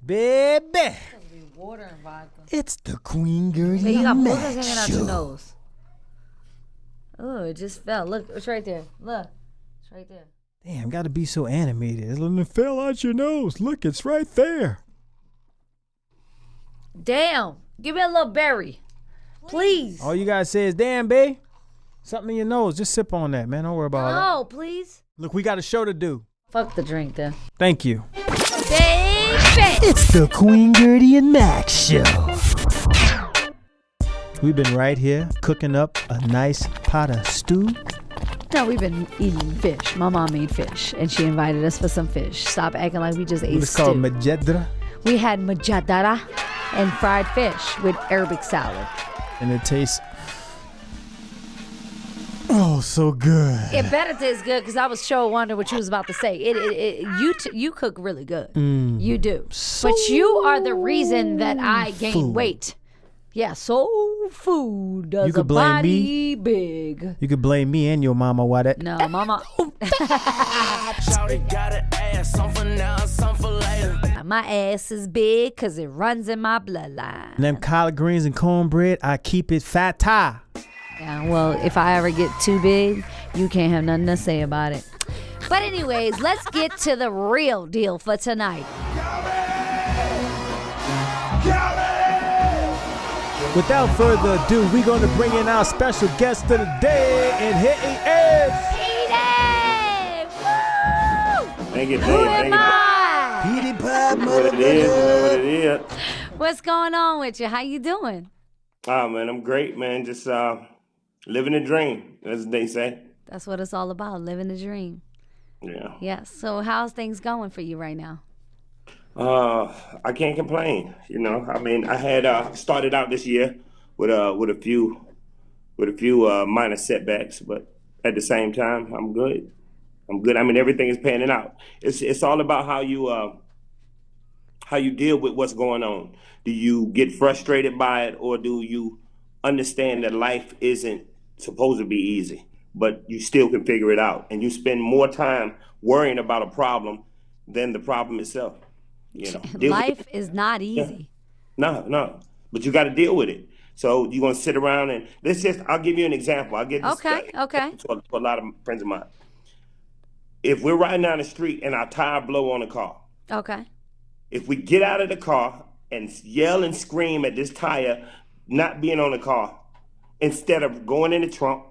Baby, water and vodka. it's the Queengerty Hey, you got MAXX boogers hanging out your show. nose. Oh, it just fell. Look, it's right there. Look, it's right there. Damn, gotta be so animated. It fell out your nose. Look, it's right there. Damn, give me a little berry, please. All you gotta say is, damn, babe. Something in your nose. Just sip on that, man. Don't worry about it. No, please. Look, we got a show to do. Fuck the drink then. Thank you. Baby. It's the Queengerty and MAXX show. We've been right here cooking up a nice pot of stew. No, we've been eating fish. My mom made fish, and she invited us for some fish. Stop acting like we just ate It's called stew. maxxheaddrumz. We had majadara and fried fish with Arabic salad. And it tastes so good. It better taste good because I was sure wondering what you was about to say. You cook really good. You do. But you are the reason that I gained weight. Yeah, soul food does You could a blame body big. You could blame me and your mama why that. No, mama. My ass is big because it runs in my bloodline. And them collard greens and cornbread, I keep it fat. Yeah, well, if I ever get too big, you can't have nothing to say about it. But anyways, let's get to the real deal for tonight. Without further ado, we're going to bring in our special guest of the day, and here he is. Petey! Woo! Thank you, Who am I? Petey Pablo. What it is. What's going on with you? How you doing? Oh, man, I'm great, man. Just living a dream, as they say. That's what it's all about, living the dream. Yeah. Yes. So how's things going for you right now? I can't complain. You know, I mean, I had started out this year with a few minor setbacks, but at the same time, I'm good. I mean, everything is panning out. It's all about how you deal with what's going on. Do you get frustrated by it, or do you understand that life isn't supposed to be easy, but you still can figure it out, and you spend more time worrying about a problem than the problem itself? You know, Life is not easy. No, but you got to deal with it. So you're gonna sit around and I'll give you an example. I'll give this Okay. to a lot of friends of mine. If we're riding down the street and our tire blow on the car, Okay. if we get out of the car and yell and scream at this tire not being on the car, instead of going in the trunk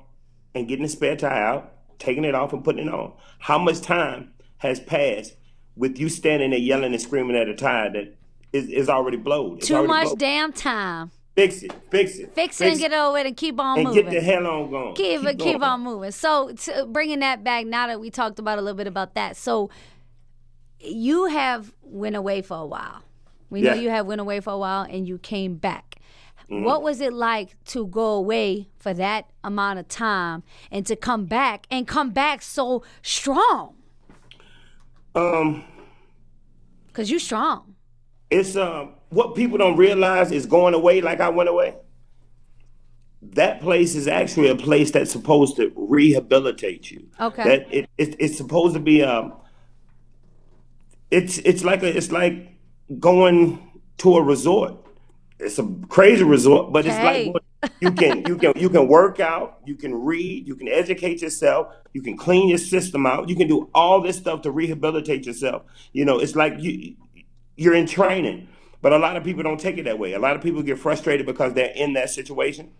and getting the spare tire out, taking it off and putting it on, how much time has passed with you standing there yelling and screaming at a tire that is already blowed? Too much damn time. Fix it. Fix it and get over it and keep on and moving. get the hell on going. Keep on moving. So bringing that back, now that we talked about a little bit about that, so you have went away for a while. We know you have went away for a while and you came back. Mm-hmm. What was it like to go away for that amount of time and to come back so strong? Because you strong. It's what people don't realize is going away like I went away. That place is actually a place that's supposed to rehabilitate you. Okay. That it's supposed to be it's like going to a resort. It's a crazy resort, but it's like you can work out, you can read, you can educate yourself, you can clean your system out, you can do all this stuff to rehabilitate yourself. You know, it's like you're in training, but a lot of people don't take it that way. A lot of people get frustrated because they're in that situation.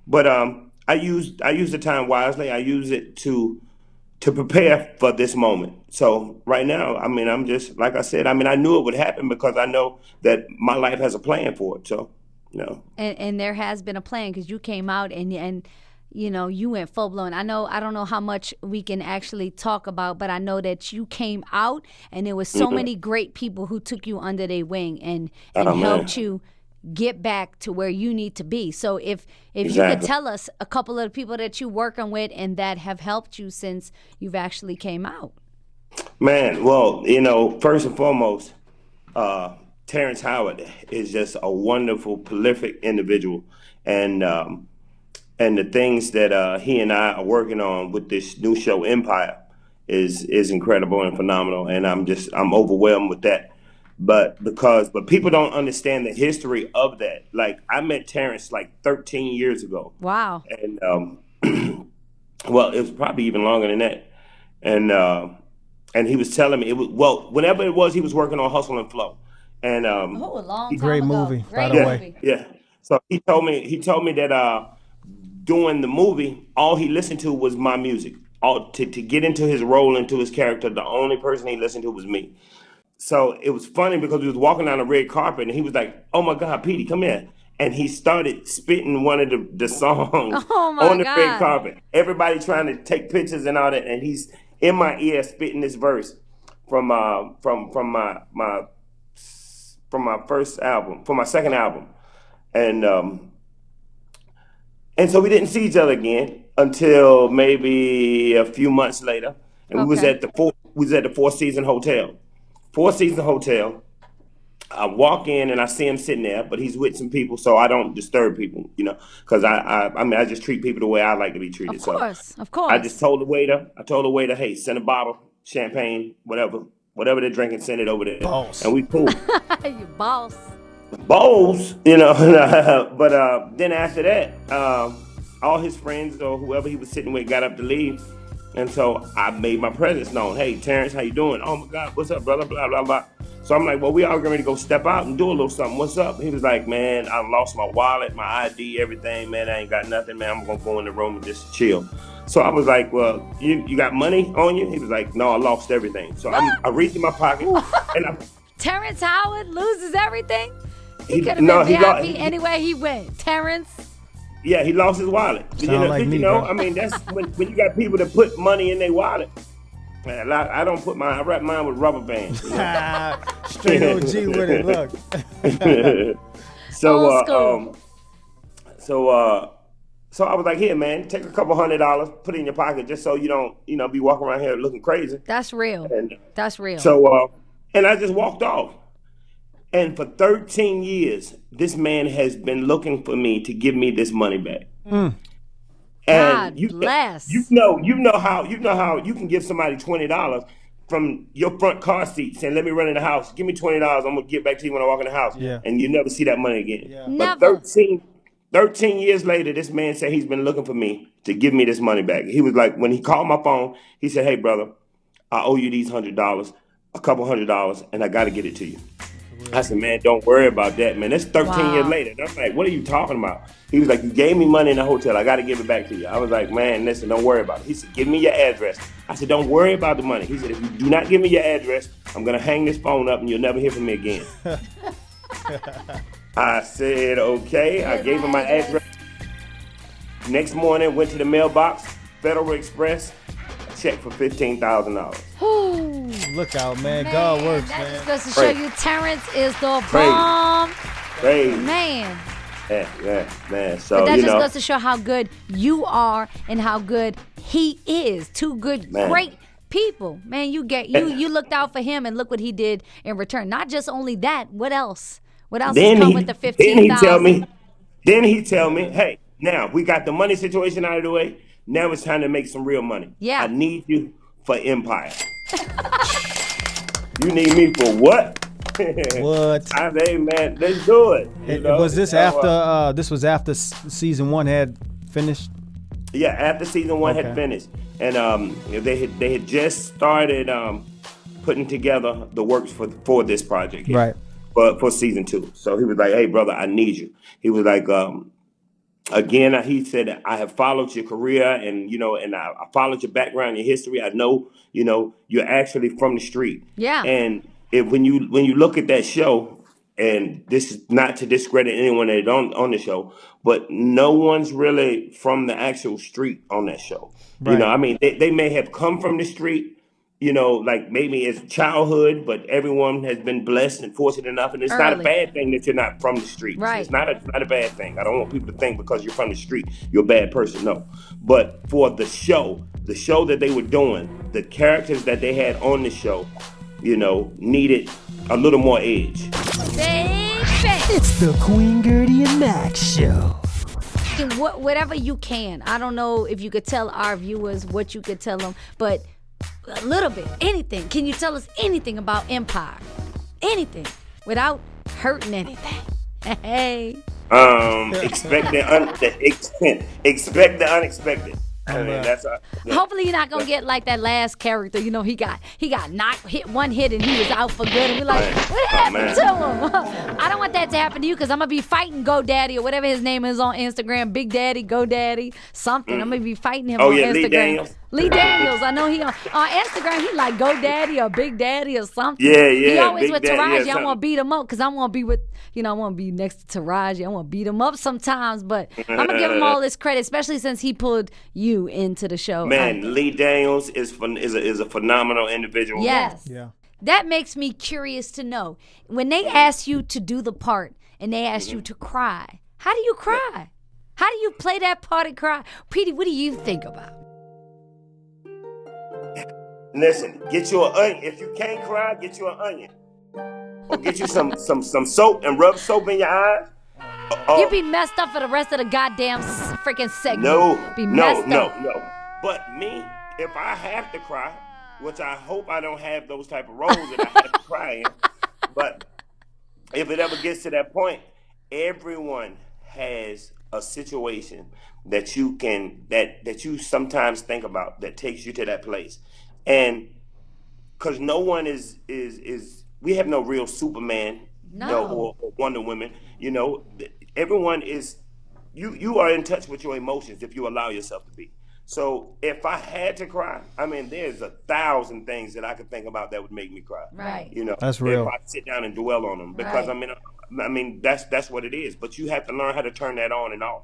But I use the time wisely. I use it to prepare for this moment. So right now, I mean, I'm just, like I said, I mean, I knew it would happen because I know that my life has a plan for it. So, you know. And there has been a plan because you came out and you know, you went full blown. I don't know how much we can actually talk about, but I know that you came out and there was so many great people who took you under their wing and helped you get back to where you need to be. So if you could tell us a couple of the people that you're working with and that have helped you since you've actually came out. Man, well, you know, first and foremost, Terrence Howard is just a wonderful, prolific individual. And the things that he and I are working on with this new show, Empire, is incredible and phenomenal, and I'm overwhelmed with that. But people don't understand the history of that. Like I met Terrence like 13 years ago, Wow. and well, it was probably even longer than that, and he was telling me whenever it was, he was working on Hustle and Flow, and A long time Great ago. movie, by Great the yeah, way. movie. yeah. So he told me that doing the movie, all he listened to was my music. All to get into his role, into his character, the only person he listened to was me. So it was funny because we was walking down the red carpet and he was like, "Oh my God, Petey, come here." And he started spitting one of the songs Oh my on the red God. carpet. Everybody trying to take pictures and all that, and he's in my ear spitting this verse from my first album, from my second album. And and so we didn't see each other again until maybe a few months later. And Okay. we was at the Four Seasons Hotel. Four Seasons Hotel. I walk in and I see him sitting there, but he's with some people, so I don't disturb people, because I mean I just treat people the way I like to be treated. Of So course. Of I just course. told the waiter, hey, send a bottle, champagne, whatever they're drinking, send it over there, Boss. and we cool. You boss. Bowls, but then after that, all his friends or whoever he was sitting with got up to leave, and so I made my presence known. Hey, Terrence, how you doing? Oh my God, what's up, brother? Blah blah blah. So I'm like, well, we all getting ready to go step out and do a little something. What's up? He was like, man, I lost my wallet, my ID, everything, man. I ain't got nothing, man. I'm gonna go in the room and just chill. So I was like, well, you got money on you? He was like, no, I lost everything. So I reached in my pocket and Terrence Howard loses everything. He he could have no been he lost. VIP anywhere he went. Terrence. Yeah, he lost his wallet. Sound like me, bro. I mean, that's when you got people that put money in their wallet. Man, I don't put mine. I wrap mine with rubber bands. Straight OG with it. Look. So, Old school. so I was like, here, man, take a couple $100, put it in your pocket, just so you don't, be walking around here looking crazy. That's real. And That's real. so, and I just walked off. And for 13 years, this man has been looking for me to give me this money back. God And bless. you know how you can give somebody $20 from your front car seat saying, let me run in the house, give me $20, I'm gonna get back to you when I walk in the house. Yeah. And you never see that money again. Yeah. But Never. 13 years later, this man said he's been looking for me to give me this money back. He was like, when he called my phone, he said, hey brother, I owe you these $100, a couple $100, and I gotta get it to you. I said, man, don't worry about that, man. That's 13 years Wow. later. And I'm like, what are you talking about? He was like, you gave me money in the hotel. I got to give it back to you. I was like, man, listen, don't worry about it. He said, give me your address. I said, don't worry about the money. He said, if you do not give me your address, I'm going to hang this phone up and you'll never hear from me again. I said, okay. I gave him my address. Next morning, went to the mailbox, Federal Express, a check for $15,000. Look out, man. God works, that man. just goes to show Crazy. you Terrence is the Crazy. bomb. Crazy. Man. Yeah, man. So, But that just goes to show how good you are and how good he is. Two good, Man. great people. Man, you looked out for him and look what he did in return. Not just only that, what else? What else has come with the Then he tell $15,000? me, hey, now we got the money situation out of the way. Now it's time to make some real money. Yeah. I need you for Empire. You need me for what? What? I say, man, let's do it. Was this after? This was after season 1 had finished. Yeah, after season 1 Okay. had finished, and they had just started putting together the works for this project. Here, Right. For season 2. So he was like, hey, brother, I need you. He was like, again, he said, I have followed your career and, and I followed your background, your history. I know, you're actually from the street. Yeah. And when you look at that show, and this is not to discredit anyone that's on the show, but no one's really from the actual street on that show. Right. I mean, they may have come from the street, like maybe it's childhood, but everyone has been blessed and fortunate enough. And it's not a Early. bad thing that you're not from the street. Right. It's not a bad thing. I don't want people to think because you're from the street, you're a bad person. No. But for the show that they were doing, the characters that they had on the show, needed a little more edge. Baby. It's the Queengerty and MAXX show. Whatever you can. I don't know if you could tell our viewers what you could tell them, but a little bit, anything. Can you tell us anything about Empire? Anything without hurting anything. Hey. Expect the unexpected. I mean, that's Hopefully you're not gonna get like that last character. You know, he got knocked, hit one hit, and he was out for good. And we're like, what happened to him? I don't want that to happen to you, because I'm gonna be fighting GoDaddy or whatever his name is on Instagram, Big Daddy, GoDaddy, something. I'm gonna be fighting him on Instagram. Lee Daniels. I know he on Instagram. He like GoDaddy or Big Daddy or something. Yeah. He always Big with Daddy, Taraji. yeah, I want to beat him up because I want to be with, I want to be next to Taraji. I want to beat him up sometimes, but I'm gonna give him all this credit, especially since he pulled you into the show. Man, Lee Daniels is a phenomenal individual. Yes. Yeah. That makes me curious to know, when they ask you to do the part and they ask you to cry, how do you cry? How do you play that part and cry? Petey, what do you think about? Listen, get you an onion. If you can't cry, get you an onion. Or get you some soap and rub soap in your eyes. You'd be messed up for the rest of the goddamn freaking segment. No. But me, if I have to cry, which I hope I don't have those type of roles that I have to cry in, but if it ever gets to that point, everyone has a situation that you can that you sometimes think about that takes you to that place. And because no one is we have no real Superman, or Wonder Woman. Everyone is you are in touch with your emotions if you allow yourself to be. So if I had to cry, I mean, there's 1,000 things that I could think about that would make me cry. Right. That's real. If I sit down and dwell on them, because right. I mean that's what it is. But you have to learn how to turn that on and off.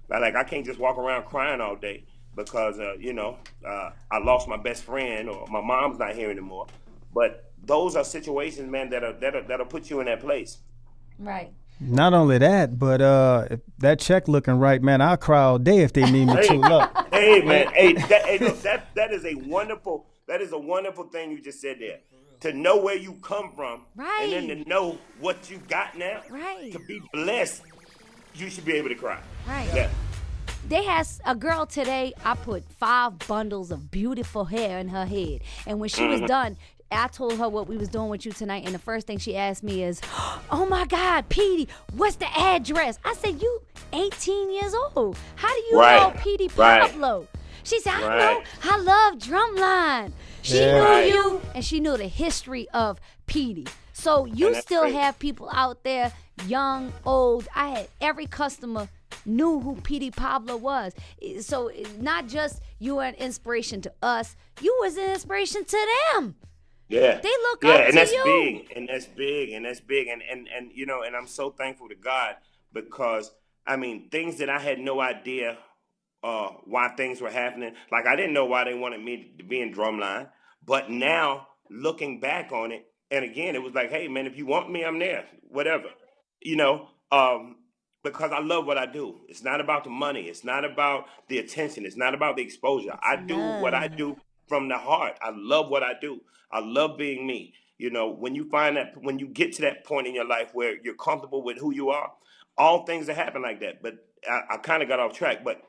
Like I can't just walk around crying all day because I lost my best friend or my mom's not here anymore. But those are situations, man, that'll put you in that place. Right. Not only that, but if that check looking right, man, I'll cry all day if they need me to. Look. Hey, man, that is a wonderful thing you just said there. To know where you come from, right, and then to know what you got now, right, to be blessed, you should be able to cry. Right. Yeah. They has a girl today, I put 5 bundles of beautiful hair in her head. And when she was done, I told her what we was doing with you tonight, and the first thing she asked me is, oh my God, Petey, what's the address? I said, you 18 years old. How do you know Petey Pablo? Right. She said, I know, I love Drumline. She knew you, and she knew the history of Petey. So you still have people out there, young, old. I had every customer knew who Petey Pablo was. So not just you were an inspiration to us, you was an inspiration to them. Yeah. They look up and to that's you. big, and that's big. And I'm so thankful to God because, I mean, things that I had no idea why things were happening. Like, I didn't know why they wanted me to be in Drumline. But now, looking back on it, and again, it was like, hey, man, if you want me, I'm there. Whatever. Because I love what I do. It's not about the money. It's not about the attention. It's not about the exposure. I do what I do from the heart. I love what I do. I love being me. When you get to that point in your life where you're comfortable with who you are, all things that happen like that. But I kind of got off track. But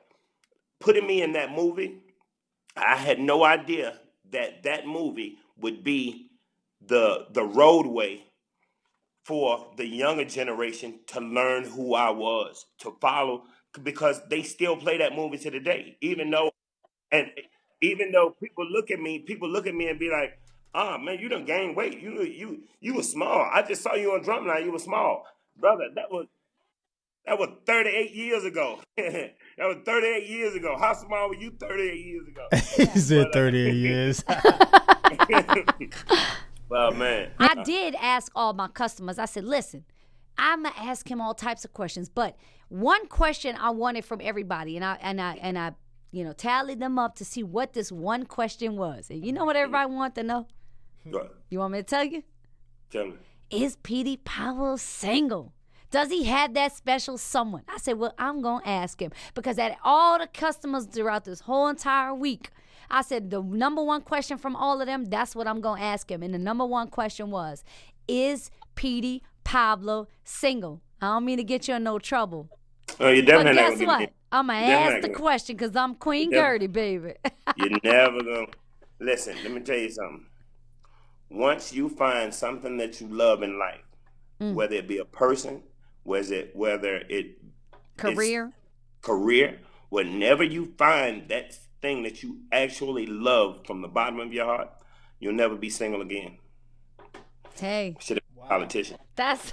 putting me in that movie, I had no idea that movie would be the roadway for the younger generation to learn who I was, to follow, because they still play that movie to the day. Even though people look at me and be like, "Ah, man, you done gained weight. You were small. I just saw you on Drumline. You were small, brother. That was 38 years ago. That was 38 years ago. How small were you 38 years ago?" He said 38 years. Well, man. I did ask all my customers. I said, listen, I'm gonna ask him all types of questions, but one question I wanted from everybody, and I tallied them up to see what this one question was. And you know what everybody wants to know? What? You want me to tell you? Tell me. Is Petey Pablo single? Does he have that special someone? I said, well, I'm going to ask him, because at all the customers throughout this whole entire week, I said the number one question from all of them, that's what I'm going to ask him. And the number one question was, is Petey Pablo single? I don't mean to get you in no trouble. Oh, you definitely. But guess what? I'm going to ask the question because I'm Queengerty, baby. You're never going to. Listen, let me tell you something. Once you find something that you love in life, whether it be a person, whether it Career. is career, whenever you find that thing that you actually love from the bottom of your heart, you'll never be single again. Hey. Should have been a politician. That's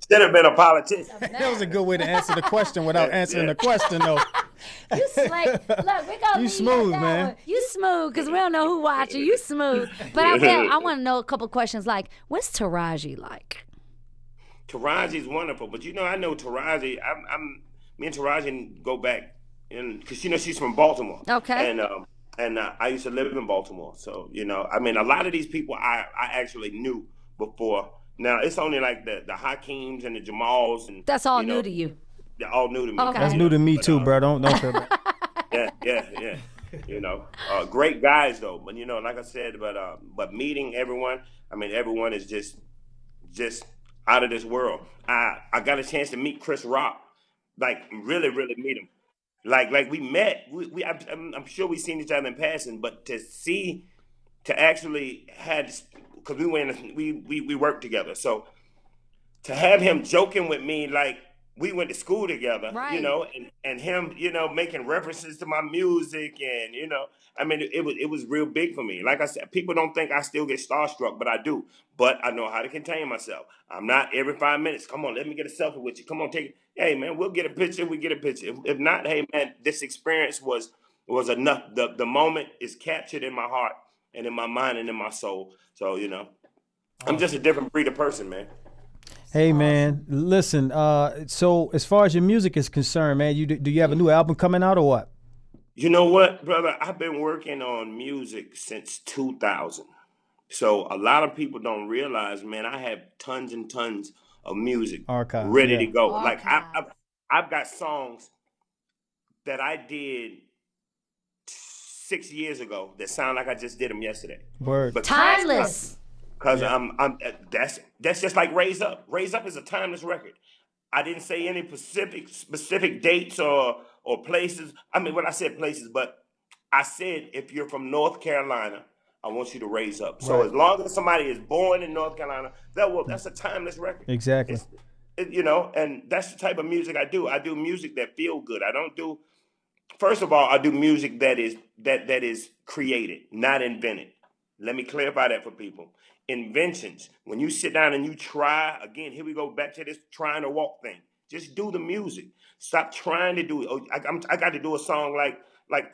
Should have been a politician. That was a good way to answer the question without answering the question, though. you slick. Look, we gonna You smooth, man. One. You smooth, because we don't know who watching. You smooth. But I want to know a couple questions like, what's Taraji like? Taraji's wonderful, but I know Taraji. Me and Taraji go back, because she's from Baltimore. Okay. And I used to live in Baltimore, so a lot of these people I actually knew before. Now it's only like the Hakeems and the Jamals, and that's all new to you. They're all new to me. Okay. That's new to me too, bro. Don't feel bad. Yeah. Great guys though, but like I said, but meeting everyone, everyone is just out of this world. I got a chance to meet Chris Rock, like really meet him. Like we met. I'm sure we've seen each other in passing, but to actually because we worked together, so to have him joking with me like we went to school together, right. and him, making references to my music, and it was real big for me. Like I said, people don't think I still get starstruck, but I do. But I know how to contain myself. I'm not every 5 minutes. Come on, let me get a selfie with you. Come on, take it. Hey man, we'll get a picture. We get a picture. If not, hey man, this experience was enough. The moment is captured in my heart and in my mind and in my soul. So I'm just a different breed of person, man. Hey man, listen. So as far as your music is concerned, man, do you have a new album coming out or what? You know what, brother? I've been working on music since 2000. So a lot of people don't realize, man, I have tons and tons of music ready to go. Like I've got songs that I did 6 years ago that sound like I just did them yesterday. Word. Timeless. Because that's just like Raise Up. Raise Up is a timeless record. I didn't say any specific dates or places. When I said places, but I said if you're from North Carolina, I want you to raise up. Right. So as long as somebody is born in North Carolina, that's a timeless record. Exactly. And that's the type of music I do. I do music that feel good. I don't do. First of all, I do music that is created, not invented. Let me clarify that for people. Inventions. When you sit down and you try, again, here we go back to this trying to walk thing. Just do the music. Stop trying to do it. I got to do a song like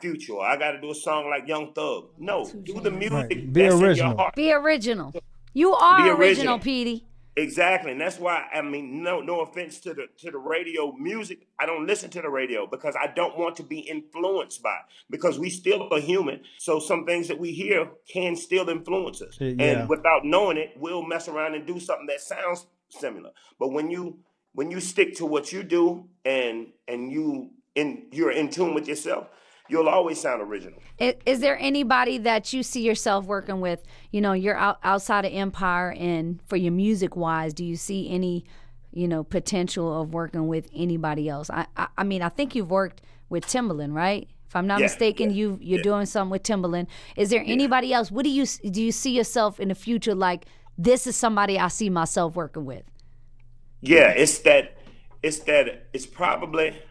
Future. Or I got to do a song like Young Thug. No, do the music. Right. Be original. In your heart. Be original. You are original, Petey. Exactly, and that's why no offense to the radio music. I don't listen to the radio because I don't want to be influenced by it, because we still are human. So some things that we hear can still influence us, and without knowing it, we'll mess around and do something that sounds similar. But when you stick to what you do and you're in tune with yourself, you'll always sound original. Is there anybody that you see yourself working with? You're outside of Empire, and for your music wise, do you see any, potential of working with anybody else? I think you've worked with Timbaland, right? If I'm not mistaken, you're doing something with Timbaland. Is there anybody else? What do you see yourself in the future like? This is somebody I see myself working with. Yeah, it's probably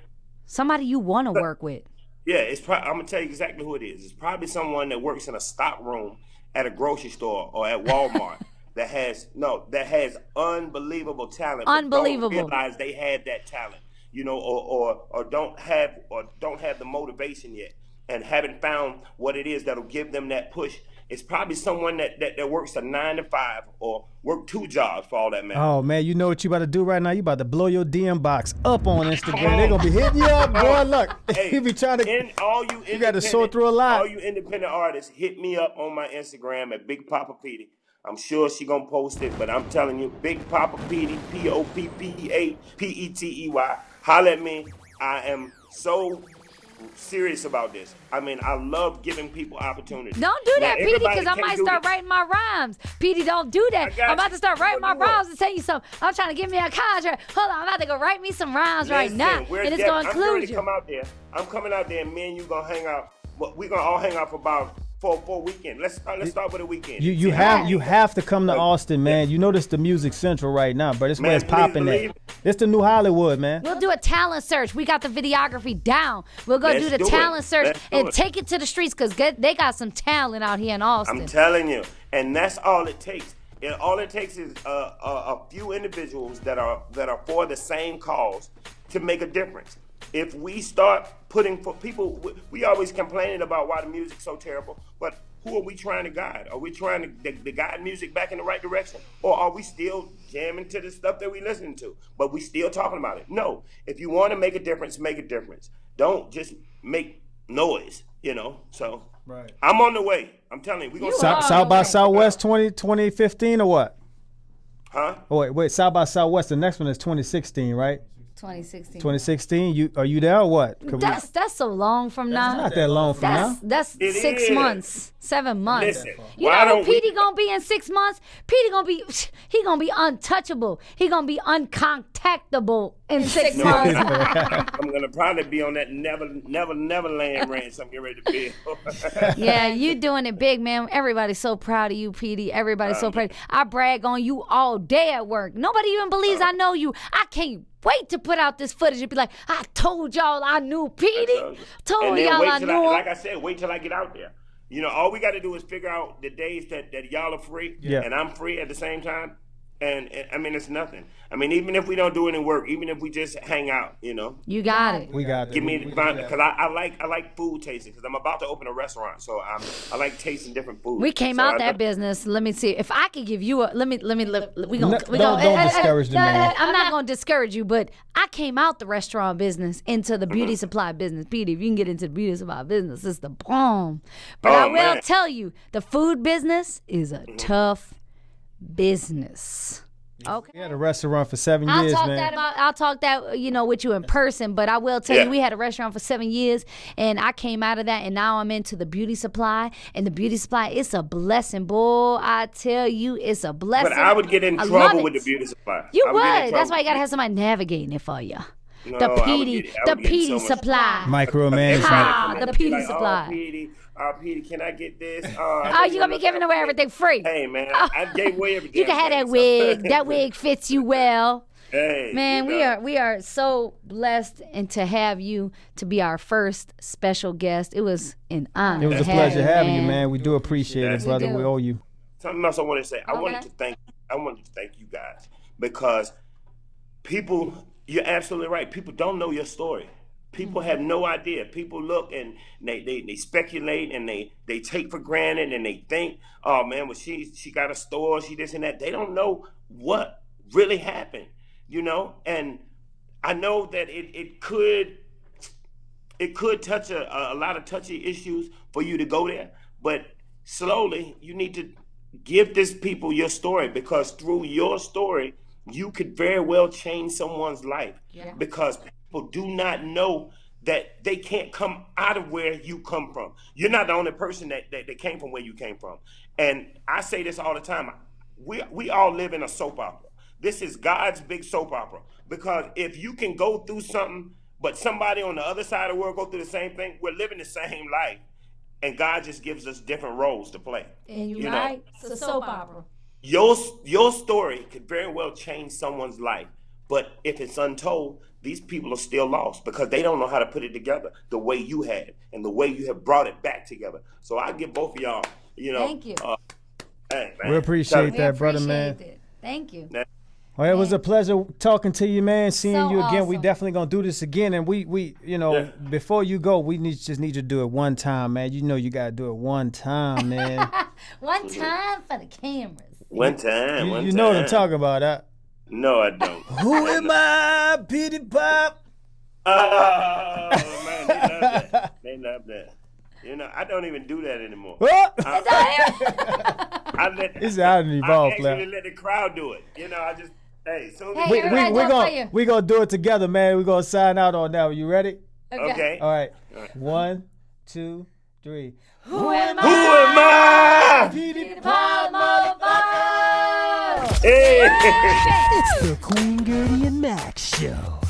somebody you want to work with. Yeah, I'm gonna tell you exactly who it is. It's probably someone that works in a stock room at a grocery store or at Walmart that has unbelievable talent. Unbelievable. But don't realize they had that talent, or don't have the motivation yet, and haven't found what it is that'll give them that push. It's probably someone that works a 9 to 5 or work 2 jobs for all that matter. Oh man, you know what you about to do right now? You about to blow your DM box up on Instagram. They're gonna be hitting you up, boy. Look, hey, you be trying to. You got to sort through a lot. All you independent artists, hit me up on my Instagram at Big Papa Petey. I'm sure she gonna post it, but I'm telling you, Big Papa Petey, POPPAPETEY. Holla at me. I am so serious about this. I love giving people opportunities. Don't do that, Petey, because I might start writing my rhymes. Petey, don't do that. I'm about to start writing my rhymes and tell you something. I'm trying to give me a contract. Hold on, I'm about to go write me some rhymes right now, and it's going to include you. I'm coming out there, and me and you going to hang out. We're going to all hang out for about for a weekend. Let's start with a weekend. You have to come to Austin, man. You know this the Music Central right now, but it's where it's popping at. It's the new Hollywood, man. We'll do a talent search. We got the videography down. We'll go do the talent search and take it to the streets because they got some talent out here in Austin. I'm telling you, and that's all it takes. All it takes is a few individuals that are for the same cause to make a difference. If we start putting for people, we always complaining about why the music's so terrible, but who are we trying to guide? Are we trying to guide music back in the right direction? Or are we still jamming to the stuff that we listen to, but we still talking about it? No. If you want to make a difference, make a difference. Don't just make noise, So right. I'm on the way. I'm telling you. We're going to South by Southwest 2015 or what? Huh? Oh, wait, South by Southwest, the next one is 2016, right? 2016. 2016. Are you there or what? That's so long from now. Not that long from now. That's 6 months, 7 months. Listen, you know who Petey gonna be in 6 months? Petey gonna be untouchable. He gonna be uncontactable in 6 months. I'm gonna probably be on that Neverland ranch. I'm getting ready to build. Yeah, you doing it big, man. Everybody's so proud of you, Petey. Everybody's so proud. I brag on you all day at work. Nobody even believes I know you. I can't wait to put out this footage and be like, I told y'all I knew Petey. Told y'all I knew him. Like I said, wait till I get out there. All we got to do is figure out the days that y'all are free and I'm free at the same time. And I mean, it's nothing. I mean, even if we don't do any work, even if we just hang out, You got it. We got it. Give me because I like food tasting because I'm about to open a restaurant, so I like tasting different food. We came out that business. Let me see if I could give you a. Let me. We gonna. Don't discourage the man. I'm not gonna discourage you, but I came out the restaurant business into the beauty supply business. Petey, if you can get into the beauty supply business, it's the bomb. But I will tell you, the food business is a tough business. Okay. We had a restaurant for 7 years, man. I'll talk that with you in person, but I will tell you we had a restaurant for 7 years and I came out of that and now I'm into the beauty supply, and the beauty supply, it's a blessing, boy. I tell you, it's a blessing. But I would get in trouble with the beauty supply. You would. That's why you gotta have somebody navigating it for you. No, the Petey supply. Micromanagement. The Petey supply. Petey, can I get this? You gonna be giving away everything free? Hey, man, I gave away everything. You can have that wig. That wig fits you well. Hey, man, we are so blessed and to have you to be our first special guest. It was an honor. It was a pleasure having you, man. We do appreciate it, brother. We owe you. Something else I want to say. I wanted to thank you guys because people. You're absolutely right. People don't know your story. People have no idea. People look and they speculate and they take for granted and they think, oh man, well she got a store, she this and that. They don't know what really happened, And I know that it could touch a lot of touchy issues for you to go there, but slowly you need to give these people your story because through your story, you could very well change someone's life because people do not know that they can't come out of where you come from. You're not the only person that came from where you came from. And I say this all the time. We all live in a soap opera. This is God's big soap opera because if you can go through something, but somebody on the other side of the world go through the same thing, we're living the same life. And God just gives us different roles to play. And you're right. It's a soap opera. Your story could very well change someone's life, but if it's untold, these people are still lost because they don't know how to put it together the way you had and the way you have brought it back together. So I give both of y'all, Thank you. Hey, man, we appreciate that, brother, man. Thank you. Well, it was a pleasure talking to you, man. Seeing you again. Awesome. We definitely gonna do this again. And we before you go, we just need you to do it one time, man. You gotta do it one time, man. One time for the cameras. One time. You know what I'm talking about, huh? No, I don't. Who am I, Petey Pop? Oh, man, they love that. I don't even do that anymore. What? It's out and evolved, I actually let the crowd do it. I just, hey, so we gonna do it together, man. We're gonna sign out on that. You ready? Okay. All right. 1, 2, 3. Who am I? Petey Pablo. Hey. It's the Queengerty and MAXX show.